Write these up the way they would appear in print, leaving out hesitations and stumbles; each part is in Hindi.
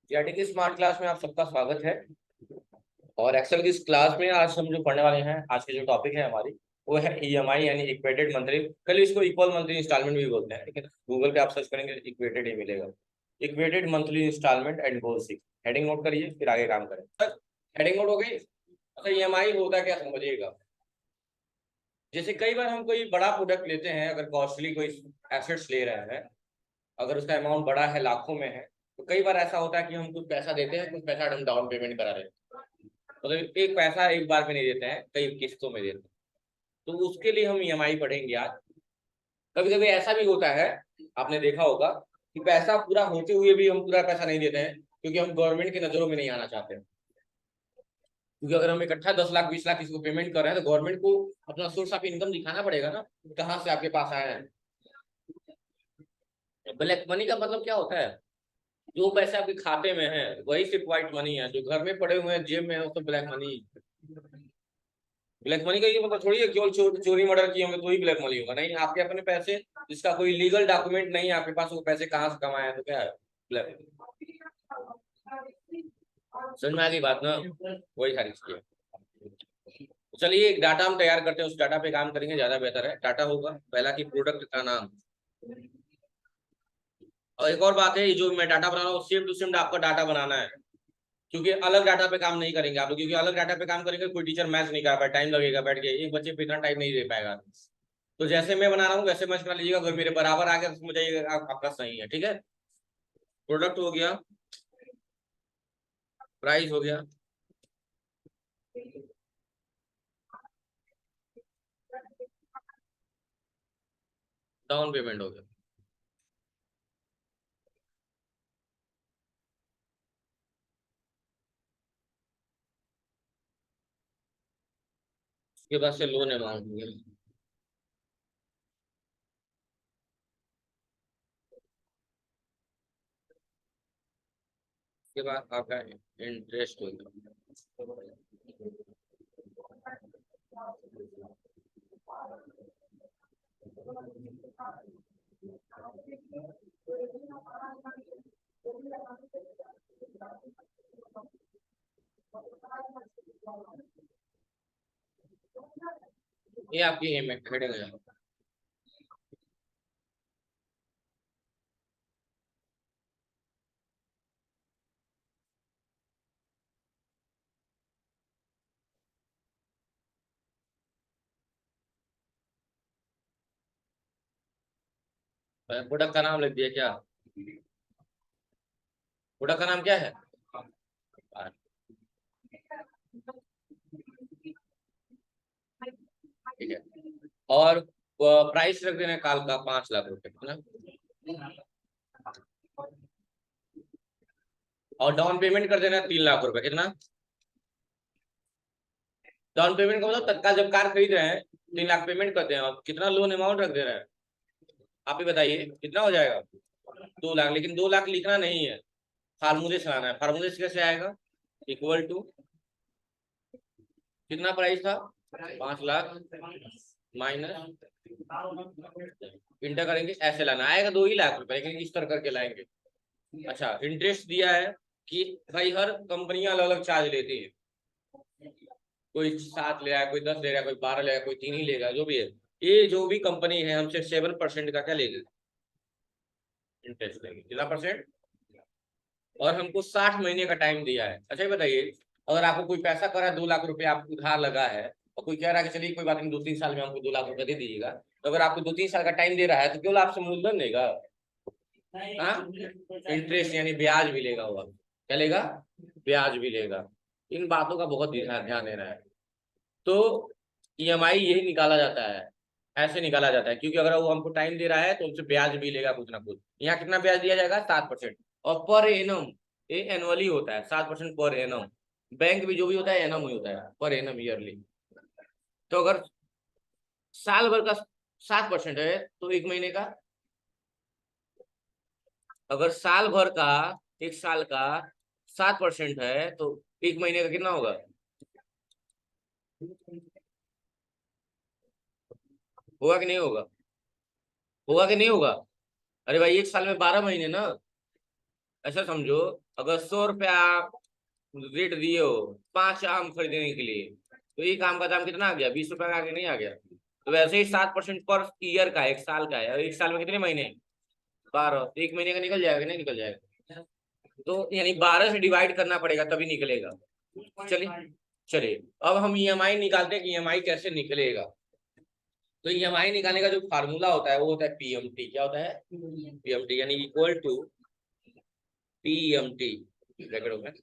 सीआरटी की स्मार्ट क्लास में आप सबका स्वागत है। और एक्सेल की इस क्लास में आज हम जो पढ़ने वाले हैं, आज के जो टॉपिक है हमारी, वो है ईएमआई यानी इक्वेटेड मंथली। कल इसको इक्वल मंथली इंस्टॉलमेंट भी बोलते हैं, लेकिन गूगल पे आप सर्च करेंगे इक्वेटेड ही मिलेगा। Equated monthly installment and goal 6। Heading note करिए, फिर आगे काम करें। सर, हेडिंग नोट हो गई। अच्छा, ईएमआई होता क्या समझिएगा। जैसे कई बार हम कोई बड़ा प्रोडक्ट लेते हैं, अगर कॉस्टली कोई एसेट्स ले रहे हैं, अगर उसका अमाउंट बड़ा है, लाखों में है, तो कई बार ऐसा होता है कि हम कुछ पैसा देते हैं, कुछ पैसा हम डाउन पेमेंट करा देते हैं। मतलब एक पैसा एक बार में नहीं देते हैं, कई किस्तों में देते हैं। तो उसके लिए हम ईएमआई पढ़ेंगे आज। कभी कभी ऐसा भी होता है, आपने देखा होगा कि पैसा पूरा होते हुए भी हम पूरा पैसा नहीं देते हैं, क्योंकि हम गवर्नमेंट की नजरों में नहीं आना चाहते हैं। क्योंकि अगर हम इकट्ठा 10 लाख 20 लाख किसी को पेमेंट कर रहे हैं, तो गवर्नमेंट को अपना सोर्स ऑफ इनकम दिखाना पड़ेगा ना, कहाँ से आपके पास आया है। ब्लैक मनी का मतलब क्या होता है? जो पैसे आपके खाते में है वही सिर्फ व्हाइट मनी है, जो घर में पड़े हुए हैं जेब में है वो तो ब्लैक मनी। ब्लैक मनी का ये मतलब थोड़ी है केवल चोरी मर्डर किए होंगे तो ही ब्लैक मनी होगा, नहीं। आपके अपने पैसे, जिसका कोई लीगल डॉक्यूमेंट नहीं है आपके पास, वो पैसे कहाँ से कमाए हैं, तो क्या है? ब्लैक। समझ में आ गई बात ना? वही सारी चीजें। तो चलिए एक डाटा हम तैयार करते हैं, उस डाटा पे काम करेंगे, ज्यादा बेहतर है। डाटा होगा पहला की प्रोडक्ट का नाम। और एक और बात है, ये जो मैं डाटा बना रहा हूँ सेम टू सेम आपका डाटा बनाना है, क्योंकि अलग डाटा पे काम नहीं करेंगे आप लोग, क्योंकि अलग डाटा पे काम करेंगे कोई टीचर मैच नहीं कर पाए, टाइम लगेगा, बैठ के एक बच्चे पे इतना टाइम नहीं दे पाएगा। तो जैसे मैं बना रहा हूँ वैसे मैच करा लीजिएगा, अगर मेरे बराबर आ गया तो समझिएगा आपका सही है। ठीक है, प्रोडक्ट हो गया, प्राइस हो गया, डाउन पेमेंट हो गया। उसके बाद से लोन अमाउंट हो गया। उसके बाद आपका इंटरेस्ट हो गया। ये आपकी हेडिंग है। प्रोडक्ट का नाम लिख दिया क्या? प्रोडक्ट का नाम क्या है? ठीक है। और प्राइस रख देना है काल का 5 लाख रुपए, है ना? और डाउन पेमेंट कर देना है 3 लाख रुपए। कितना? डाउन पेमेंट का मतलब तत्काल जब कार खरीद रहे हैं 3 लाख पेमेंट करते हैं, और कितना लोन अमाउंट रख दे रहे हैं? आप ही बताइए कितना हो जाएगा? 2 लाख। लेकिन 2 लाख लिखना नहीं है, फार्मूले से आना है। फार्मूले से कैसे आएगा? इक्वल टू कितना प्राइस था? 5 लाख माइनस, इंटर करेंगे, ऐसे लाना आएगा 2 ही लाख रुपए, लेकिन इस तरह करके लाएंगे। अच्छा, इंटरेस्ट दिया है कि भाई हर कंपनियां अलग अलग चार्ज लेती है। कोई 7 ले रहा है, कोई 10 ले रहा है, कोई 12 ले रहा है, कोई 3 ही लेगा, जो भी है। ये जो भी कंपनी है हमसे 7% का क्या लेगी? इंटरेस्ट लेगी। कितना परसेंट? और हमको 60 महीने का टाइम दिया है। अच्छा ये बताइए, अगर आपको कोई पैसा कर रहा है, 2 लाख रुपए आप उधार लगा है, और कोई कह रहा है कि चलिए कोई बात नहीं, 2-3 साल में हमको 2 लाख रुपए दे दीजिएगा, तो अगर आपको 2-3 साल का टाइम दे रहा है, तो केवल आपसे मूलधन देगा? हाँ, इंटरेस्ट यानी ब्याज भी लेगा वो। क्या लेगा? ब्याज भी लेगा। इन बातों का बहुत ध्यान ध्यान देना है। तो ईएमआई यही निकाला जाता है, ऐसे निकाला जाता है, क्योंकि अगर वो हमको टाइम दे रहा है तो हमसे ब्याज भी लेगा कुछ ना कुछ। यहाँ कितना ब्याज दिया जाएगा? 7%। और पर एनम, ये एनुअली होता है 7% पर एनम। बैंक भी जो भी होता है एनम ही होता है, पर एनम ईयरली। तो अगर साल भर का 7% है, तो एक महीने का, अगर साल भर का, एक साल का 7% है, तो एक महीने का कितना होगा? होगा कि नहीं होगा? होगा कि नहीं होगा? अरे भाई एक साल में 12 महीने ना। ऐसा समझो, अगर 100 रुपया आप रेट दिए हो 5 आम खरीदने के लिए, तो एक आम का दाम कितना आ गया? 20 रुपया का आगे नहीं आ गया? तो वैसे ही 7% पर ईयर का है, 1 साल का है, और 1 साल में कितने महीने? 12। तो 1 महीने का निकल जाएगा, नहीं निकल जाएगा? तो यानी 12 से डिवाइड करना पड़ेगा तभी निकलेगा। चलिए चलिए, अब हम ईएमआई निकालते हैं कि ईएमआई कैसे निकलेगा। तो ईएमआई निकालने का जो फार्मूला होता है वो होता है पीएमटी। क्या होता है? पीएमटी, यानी equal to PMT bracket open.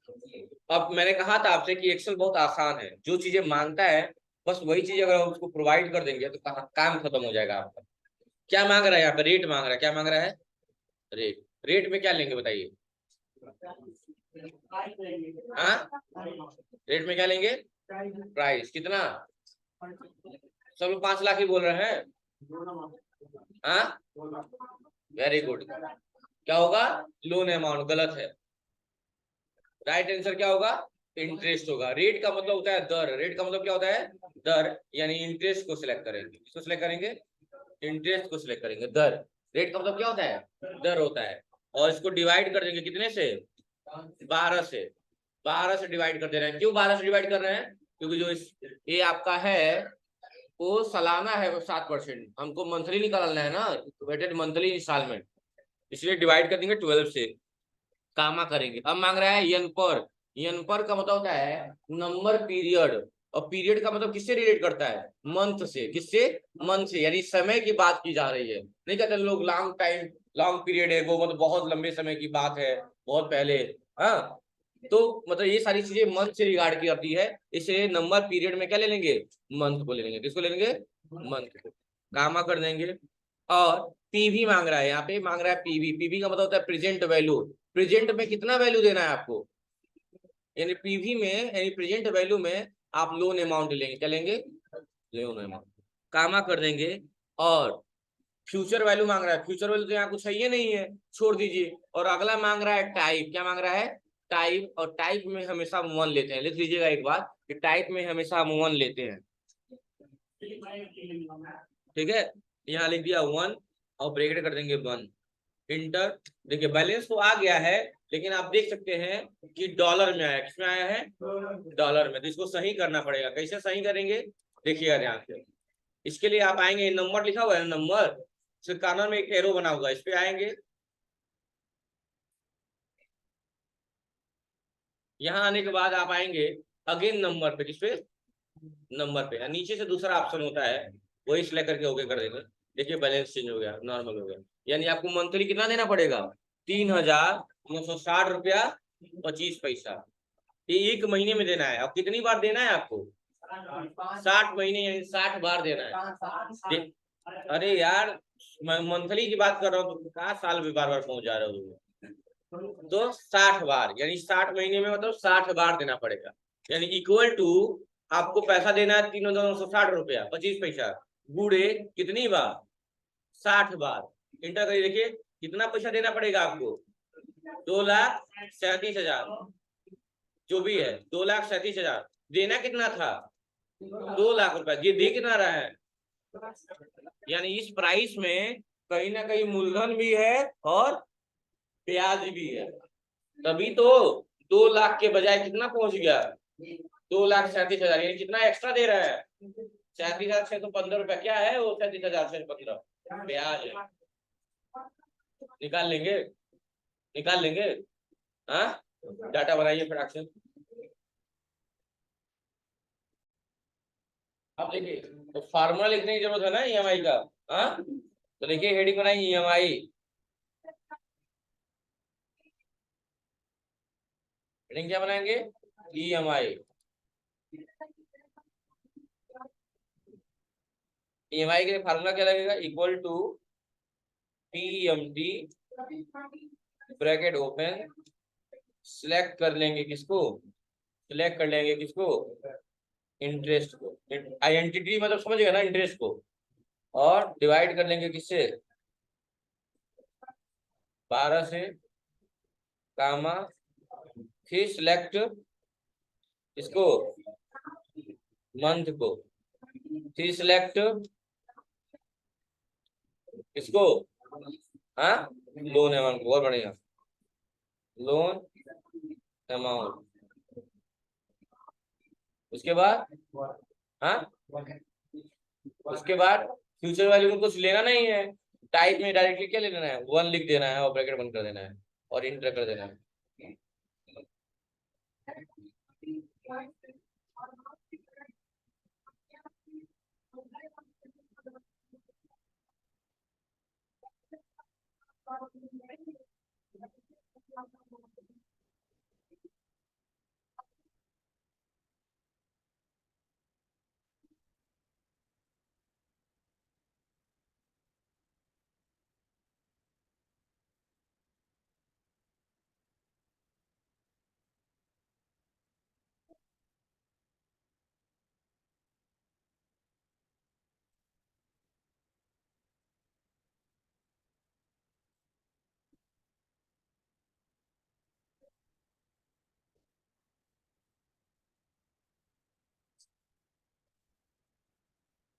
अब मैंने कहा था आपसे कि एक्सेल बहुत आसान है, जो चीजें मांगता है बस वही चीज अगर हम उसको प्रोवाइड कर देंगे तो काम खत्म हो जाएगा आपका। क्या मांग रहा है यहाँ पे? रेट मांग रहा है। क्या मांग रहा है? रेट। रेट में क्या लेंगे बताइए? हाँ, रेट में क्या लेंगे? प्राइस। कितना? सब लोग 5 लाख ही बोल रहे हैं। हाँ, वेरी गुड। क्या होगा? Loan amount. गलत है। राइट आंसर क्या होगा? इंटरेस्ट होगा। रेट का मतलब होता है दर। रेट का मतलब क्या होता है? दर। यानी इंटरेस्ट को सिलेक्ट करेंगे। किसको सिलेक्ट करेंगे? इंटरेस्ट को सिलेक्ट करेंगे। दर। रेट का मतलब क्या होता है? दर होता है। और इसको डिवाइड कर देंगे कितने से? 12 से। 12 से डिवाइड कर दे रहे हैं। क्यों 12 से डिवाइड कर रहे हैं? क्योंकि जो ये आपका है वो सालाना है, वो 7%। हमको मंथली निकालना है ना, वेटेड मंथली इंस्टॉलमेंट, इसलिए डिवाइड कर देंगे 12 से। कामा करेंगे। अब मांग रहा है यन पर। यन पर का मतलब होता है नंबर पीरियड, और पीरियड का मतलब किससे रिलेट करता है? मंथ से। किससे? मंथ से, यानी समय की बात की जा रही है। नहीं कहते लोग लॉन्ग टाइम, लॉन्ग पीरियड है वो, मतलब बहुत लंबे समय की बात है, बहुत पहले। हाँ, तो मतलब ये सारी चीजें मंथ से रिगार्ड की जाती है, इसलिए नंबर पीरियड में क्या ले लेंगे? मंथ को ले लेंगे। किसको ले लेंगे? मंथ को। कामा कर देंगे। और पीवी मांग रहा है, यहाँ पे मांग रहा है पीवी। पीवी का मतलब होता है प्रेजेंट वैल्यू। प्रेजेंट में कितना वैल्यू देना है आपको? यानी पीवी में, यानी प्रेजेंट वैल्यू में आप लोन अमाउंट लेंगे। क्या लेंगे? Loan amount. कामा कर देंगे। और फ्यूचर वैल्यू मांग रहा है। फ्यूचर वैल्यू तो यहाँ कुछ है ही नहीं है, छोड़ दीजिए। और अगला मांग रहा है टाइप। क्या मांग रहा है? टाइप। और टाइप में हमेशा हम 1 लेते हैं। लिख लीजिएगा एक बार कि टाइप में हमेशा हम 1 लेते हैं। ठीक है, यहाँ लिख दिया 1, और ब्रैकेट कर देंगे 1, इंटर। देखिए बैलेंस तो आ गया है, लेकिन आप देख सकते हैं कि डॉलर में आया। किसमें आया है? डॉलर में। तो इसको सही करना पड़ेगा। कैसे सही करेंगे? देखिएगा ध्यान से। इसके लिए आप आएंगे, नंबर लिखा हुआ है, नंबर, फिर कॉर्नर में एक एरो बना होगा, इस पे आएंगे। यहाँ आने के बाद आप आएंगे अगेन नंबर पे। किस पे? नंबर पे। नीचे से दूसरा ऑप्शन होता है, वही सिलेक्ट करके ओके कर देंगे। देखिए बैलेंस चेंज हो गया, नॉर्मल हो गया। यानी आपको मंथली कितना देना पड़ेगा? 3,960 रुपया 25 पैसा। ये एक महीने में देना है। अब कितनी बार देना है आपको? 60 महीने, यानी 60 बार देना है। अरे यार, मैं मंथली की बात कर रहा हूँ, तो कहाँ साल में बार बार पहुंच जा रहे हो? तो 60 बार, यानी 60 महीने में मतलब 60 बार देना पड़ेगा। यानी इक्वल टू आपको पैसा देना है 3,960 रुपया 25 पैसा, गुड़े कितनी बार? 60 बार। इंटर करिए, देखिए कितना पैसा देना पड़ेगा आपको? 2,37,000। जो भी है 2,37,000। देना कितना था? 2 लाख रुपया। ये दे कितना रहा है? यानी इस प्राइस में कहीं ना कहीं मूलधन भी है और ब्याज भी है। तभी तो 2 लाख के बजाय कितना पहुंच गया? 2,37,000। यानी कितना एक्स्ट्रा दे रहा है? 37,615 रुपया। क्या है वो? 37,615 ब्याज है। निकाल लेंगे? निकाल लेंगे? हाँ, डाटा बनाइए फटाक से। अब देखिए, तो फार्मूला लिखने की जरूरत है ना ईएमआई का। हाँ, तो देखिए हेडिंग बनाई ईएमआई। हेडिंग क्या बनाएंगे? ईएमआई। ईएमआई के लिए फार्मूला क्या लगेगा? Equal to PMT bracket open. Select कर लेंगे किसको? सिलेक्ट कर लेंगे किसको? इंटरेस्ट को। आइडेंटिटी मतलब समझ गए ना, इंटरेस्ट को। और डिवाइड कर लेंगे किससे? 12 से। कामा, फिर सिलेक्ट इसको, मंथ को, फिर सिलेक्ट इसको, हाँ, लोन अमाउंट को। और बढ़िया। लोन अमाउंट, उसके बाद हाँ, उसके बाद फ्यूचर वैल्यू में कुछ लेना नहीं है, टाइप में डायरेक्टली क्या ले लेना है, 1 लिख देना है और ब्रैकेट बंद कर देना है और इंटर कर देना है।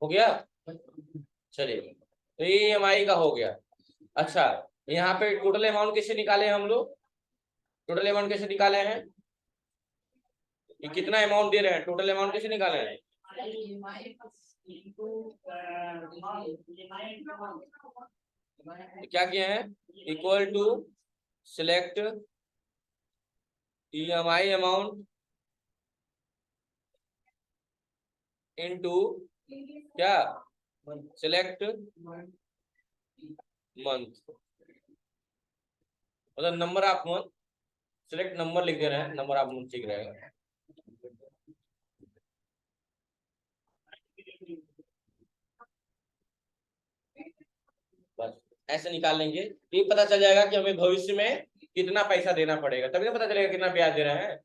हो गया, चलिए तो ये EMI का हो गया। अच्छा, यहाँ पे टोटल अमाउंट कैसे निकाले हम लोग, टोटल अमाउंट कैसे निकाले हैं, ये कितना अमाउंट दे रहे हैं, टोटल अमाउंट कैसे निकाले हैं, क्या किए हैं, equal to select EMI amount into क्या, सिलेक्ट मंथ, मतलब number of month, select number लिख दे रहे हैं, नंबर ऑफ मंथ ठीक रहेगा। बस ऐसे निकाल लेंगे तो ये पता चल जाएगा कि हमें भविष्य में कितना पैसा देना पड़ेगा, तभी तो पता चलेगा कितना ब्याज दे रहे हैं।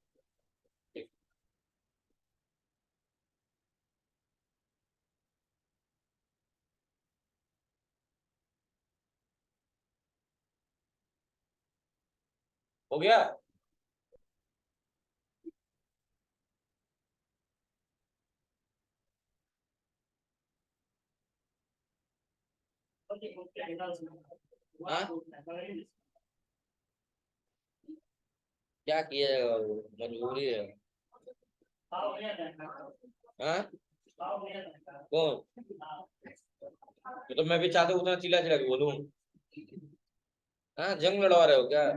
हो गया, हाँ क्या किया जाएगा, मजबूरी है। हाँ कौन, तो मैं भी चाहता हूँ उतना चिल्ला चिल्ला के बोलूं। हाँ जंग लड़वा रहे हो क्या,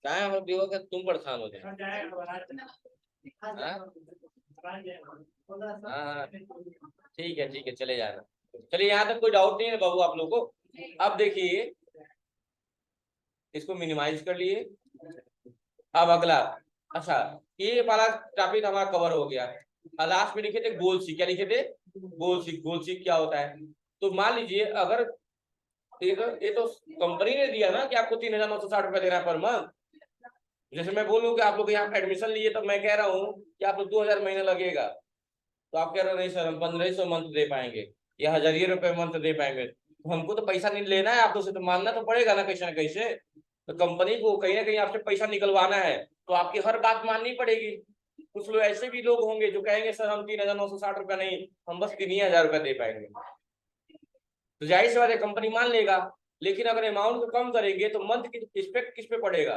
क्या है हम लोग का, तुम परेशान हो जाए। हाँ हाँ ठीक है चले जाना। चलिए यहाँ तक कोई डाउट नहीं है बाबू आप लोग को। अब देखिए इसको मिनिमाइज कर लिए। अब अगला, अच्छा ये वाला टॉपिक हमारा कवर हो गया। लास्ट में लिखे थे गोल सी, क्या लिखे थे, गोल सी, गोल सी क्या होता है। तो मान लीजिए अगर ये तो कंपनी ने दिया ना कि आपको 3,960 रुपया देना है पर मंथ। जैसे मैं बोलूँ कि आप लोग यहाँ एडमिशन लिए तो मैं कह रहा हूँ कि आप लोग 2,000 महीना लगेगा, तो आप कह रहे हो नहीं सर हम 1,500 मंथ दे पाएंगे या 1,000 रुपये मंथ दे पाएंगे, तो हमको तो पैसा नहीं लेना है आप लोग से, तो मानना तो पड़ेगा ना कैसे ना कैसे। तो कंपनी को कहीं ना कहीं आपसे पैसा निकलवाना है तो आपकी हर बात माननी पड़ेगी। कुछ लोग ऐसे भी लोग होंगे जो कहेंगे सर हम 3,960 रुपया नहीं, हम बस 3,000 रुपया दे पाएंगे, तो जाहिर सी बात है कंपनी मान लेगा। लेकिन अगर अमाउंट को कम करेंगे तो मंथ की इफेक्ट किस पे पड़ेगा,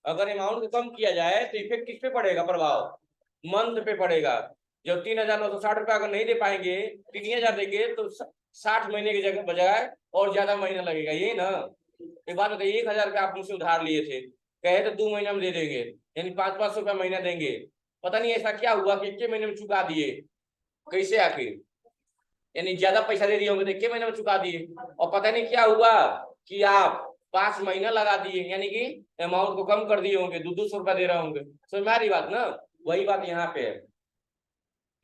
अगर अमाउंट को कम किया जाए तो इफेक्ट किस पे पड़ेगा, प्रभाव मंथ पे पड़ेगा। जब 3,960 रुपया अगर नहीं दे पाएंगे, 3,000 देंगे तो 60 महीने की जगह बजाय और ज्यादा महीना लगेगा, यही ना। एक बात बताइए, 1,000 रुपया आप मुझसे उधार लिए थे, कहे तो 2 महीना में दे देंगे, यानी 500-500 रुपया महीना देंगे। पता नहीं ऐसा क्या हुआ कि 1 महीने में चुका दिए, कैसे आखिर, यानी ज्यादा पैसा दे दिए होंगे तो 1 महीने में चुका दिए, और पता नहीं क्या हुआ कि आप 5 महीना लगा दिए, यानी कि अमाउंट को कम कर दिए होंगे, 200-200 रुपया दे रहे होंगे। समझ में आ रही बात ना, वही बात यहाँ पे है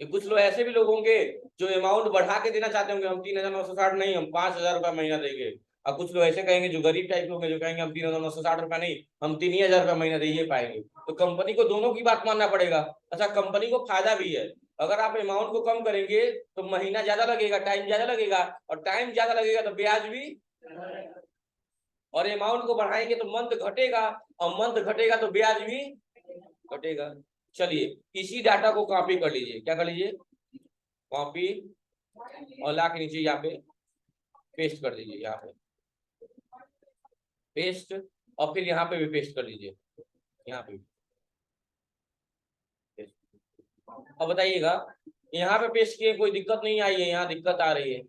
कि कुछ लोग ऐसे भी लोग होंगे जो अमाउंट बढ़ा के देना चाहते होंगे, हम 3,960 नहीं हम 5,000 रुपया महीना देंगे। और कुछ लोग ऐसे कहेंगे जो गरीब टाइप होंगे जो कहेंगे हम 3,960 रुपया नहीं, हम 3,000 रुपया महीना दे ही पाएंगे। तो कंपनी को दोनों की बात मानना पड़ेगा। अच्छा कंपनी को फायदा भी है, अगर आप अमाउंट को कम करेंगे तो महीना ज्यादा लगेगा, टाइम ज्यादा लगेगा, और टाइम ज्यादा लगेगा तो ब्याज भी, और अमाउंट को बढ़ाएंगे तो मंथ घटेगा, और मंथ घटेगा तो ब्याज भी घटेगा। चलिए इसी डाटा को कॉपी कर लीजिए, क्या कर लीजिए, कॉपी और ला के नीचे यहाँ पे पेस्ट कर दीजिए, यहाँ पे पेस्ट, और फिर यहाँ पे भी पेस्ट कर दीजिए, यहाँ पे भी। अब बताइएगा, यहाँ पे पेस्ट किए कोई दिक्कत नहीं आई है, यहाँ दिक्कत आ रही है,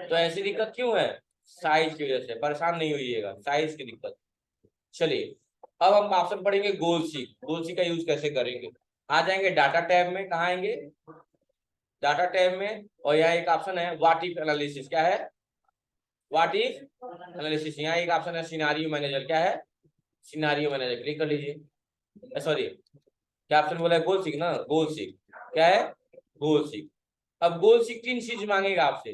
तो ऐसी दिक्कत क्यों है? साइज की वजह से। परेशान नहीं होइएगा, साइज की दिक्कत। चलिए अब हम ऑप्शन पढ़ेंगे गोल सीक। गोल सीक का यूज कैसे करेंगे? आ जाएंगे डाटा टैब में। कहाँ आएंगे? डाटा टैब में। और यहाँ एक ऑप्शन है व्हाट इफ एनालिसिस। क्या है? What if analysis. यहाँ एक ऑप्शन है सिनारियो मैनेजर। क्या है? Scenario manager. क्लिक कर लीजिए। सॉरी, क्या ऑप्शन बोला है? गोल सीक ना, गोल सीक। क्या है? गोल सीक। अब गोल सीक 3 चीज मांगेगा आपसे।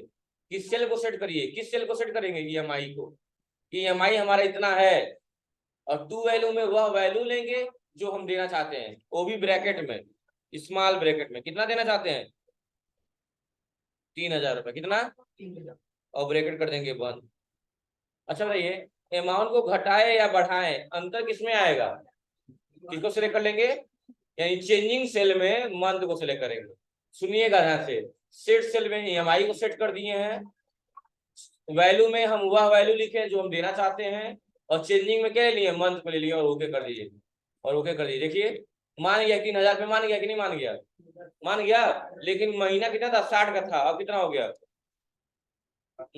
किस सेल को सेट करिए? किस सेल को सेट करेंगे? ईएमआई को। कि ईएमआई हमारा इतना है, और टू वैल्यू में वह वैल्यू लेंगे जो हम देना चाहते हैं, वो भी ब्रैकेट में, स्मॉल ब्रैकेट में। कितना देना चाहते हैं? 3000 रुपए। कितना? और ब्रैकेट कर देंगे बंद। अच्छा बताइए, अमाउंट को घटाए या बढ़ाएं, अंतर किसमें आएगा? किसको सिलेक्ट कर लेंगे? यानी चेंजिंग सेल में मंथ को सिलेक्ट करेंगे। सुनिएगा ध्यान से, सेट सेल में ईएमआई को सेट कर दिए हैं, वैल्यू में हम वह वैल्यू लिखे जो हम देना चाहते हैं, और चेंजिंग में क्या ले लिए? मंथ को ले लिए, और ओके कर दीजिए। और ओके कर दीजिए। देखिए मान गया 3000 पे, मान गया कि नहीं मान गया? मान गया। लेकिन महीना कितना था? 60 का था, अब कितना हो गया?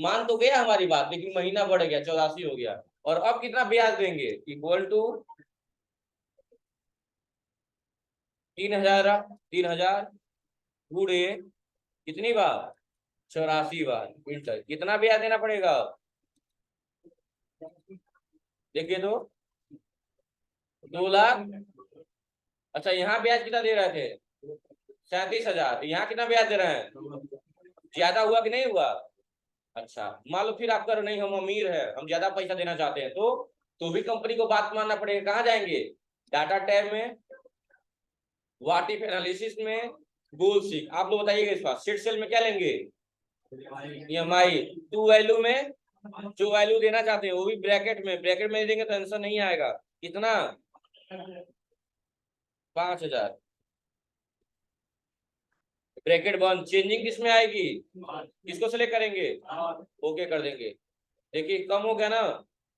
मान तो गया हमारी बात, लेकिन महीना बढ़ गया, 84 हो गया। और अब कितना ब्याज देंगे? Equal to 3000। 3000 गुणे कितनी बार? 84 बार। इंटर कितना ब्याज देना पड़ेगा? देखिए तो 2 लाख। अच्छा यहाँ ब्याज कितना दे रहे थे? 37,000। यहाँ कितना ब्याज दे रहे हैं? ज्यादा हुआ कि नहीं हुआ? अच्छा मान लो फिर आप करो नहीं, हम अमीर है, हम ज्यादा पैसा देना चाहते हैं, तो भी कंपनी को बात मानना पड़ेगा। कहाँ जाएंगे? डाटा टैब में, व्हाट इफ एनालिसिस में, गोल सीक। आप लोग बताइएगा इस बार सेट सेल में क्या लेंगे? ईएमआई। टू वैल्यू में जो वैल्यू देना चाहते हैं वो भी ब्रैकेट में। ब्रैकेट में देंगे तो आंसर नहीं आएगा। कितना? 5000। ब्रैकेट बंद। चेंजिंग किस में आएगी? किसको सिलेक्ट करेंगे? ओके कर देंगे। देखिए कम हो गया ना,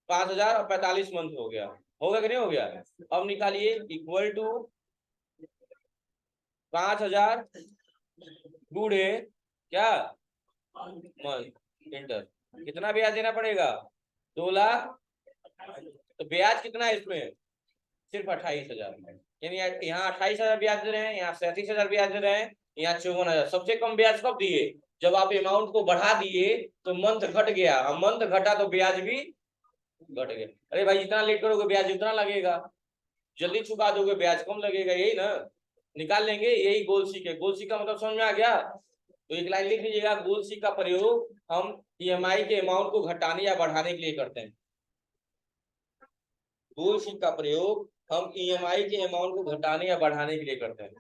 5000 और 45 मंथ हो गया। होगा कि नहीं हो गया? अब निकालिए, इक्वल टू 5000 गुणे क्या? मंथ। इंटर। कितना ब्याज देना पड़ेगा? 2 लाख। तो ब्याज कितना है इसमें? सिर्फ 28,000। यानी यहाँ 28,000 ब्याज दे रहे हैं, यहाँ 37,000 ब्याज दे रहे हैं, यहाँ 54,000। सबसे कम ब्याज कब दिए? जब आप अमाउंट को बढ़ा दिए तो मंथ घट गया, और मंथ घटा तो ब्याज भी घट गया। अरे भाई जितना लेट करोगे ब्याज उतना लगेगा, जल्दी चुका दोगे ब्याज कम लगेगा, यही ना? निकाल लेंगे। यही गोल सीक है। गोल सीक का मतलब समझ में आ गया? तो एक लाइन लिख लीजिएगा, गोल सीक का प्रयोग हम ईएमआई के अमाउंट को घटाने या बढ़ाने के लिए करते हैं। गोल सीक का प्रयोग हम ईएमआई के अमाउंट को घटाने या बढ़ाने के लिए करते हैं।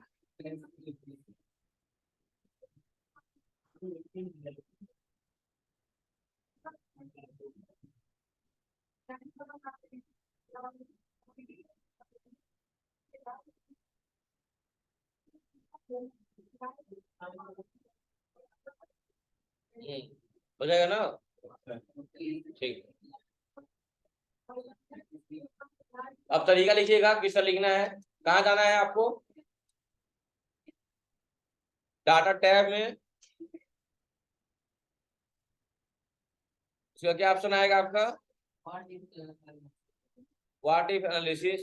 हो जाएगा ना? ठीक। अब तरीका लिखिएगा, किसका लिखना है, कहाँ जाना है आपको? डाटा टैब में, उसका क्या ऑप्शन आएगा आपका? What if analysis.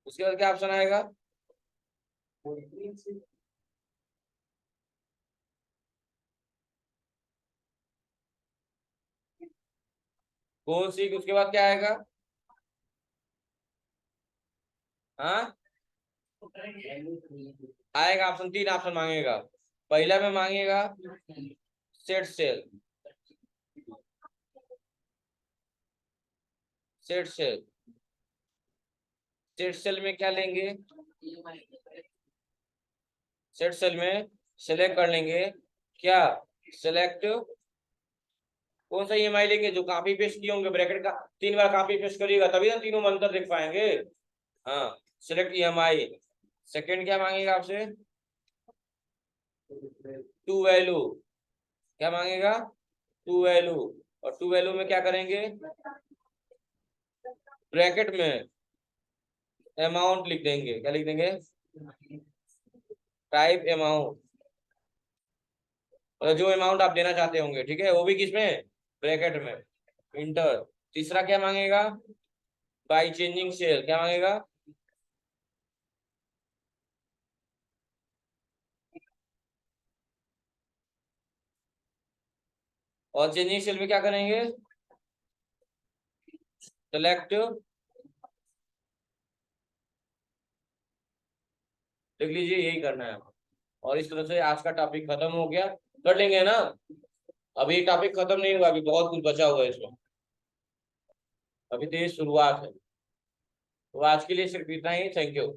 उसके बाद क्या ऑप्शन आएगा? कौन सी? उसके बाद क्या आएगा? हाँ आएगा ऑप्शन, 3 ऑप्शन मांगेगा। पहला में मांगेगा set cell. Set cell. Set cell में क्या लेंगे? सेट सेल में सेलेक्ट कर लेंगे क्या? सेलेक्ट कौन सा ईएमआई लेंगे? जो कॉपी पेस्ट किए होंगे ब्रैकेट का, 3 बार कॉपी पेस्ट करिएगा तभी ना तीनों में अंतर देख पाएंगे। हाँ, सिलेक्ट ईएमआई। सेकंड क्या मांगेगा आपसे? To value. क्या मांगेगा? To value. और टू वैल्यू में क्या करेंगे? ब्रैकेट में अमाउंट लिख देंगे। क्या लिख देंगे? Type amount. जो अमाउंट आप देना चाहते होंगे, ठीक है, वो भी किसमें? ब्रैकेट में। इंटर। तीसरा क्या मांगेगा? By changing cell. क्या मांगेगा? और चेंजिंग सेल में क्या करेंगे? सेलेक्ट। लिख लीजिए, यही करना है। और इस तरह से आज का टॉपिक खत्म हो गया। कर लेंगे ना? अभी टॉपिक खत्म नहीं हुआ, अभी बहुत कुछ बचा हुआ है इसमें। अभी तो ये शुरुआत है। तो आज के लिए सिर्फ इतना ही। Thank you.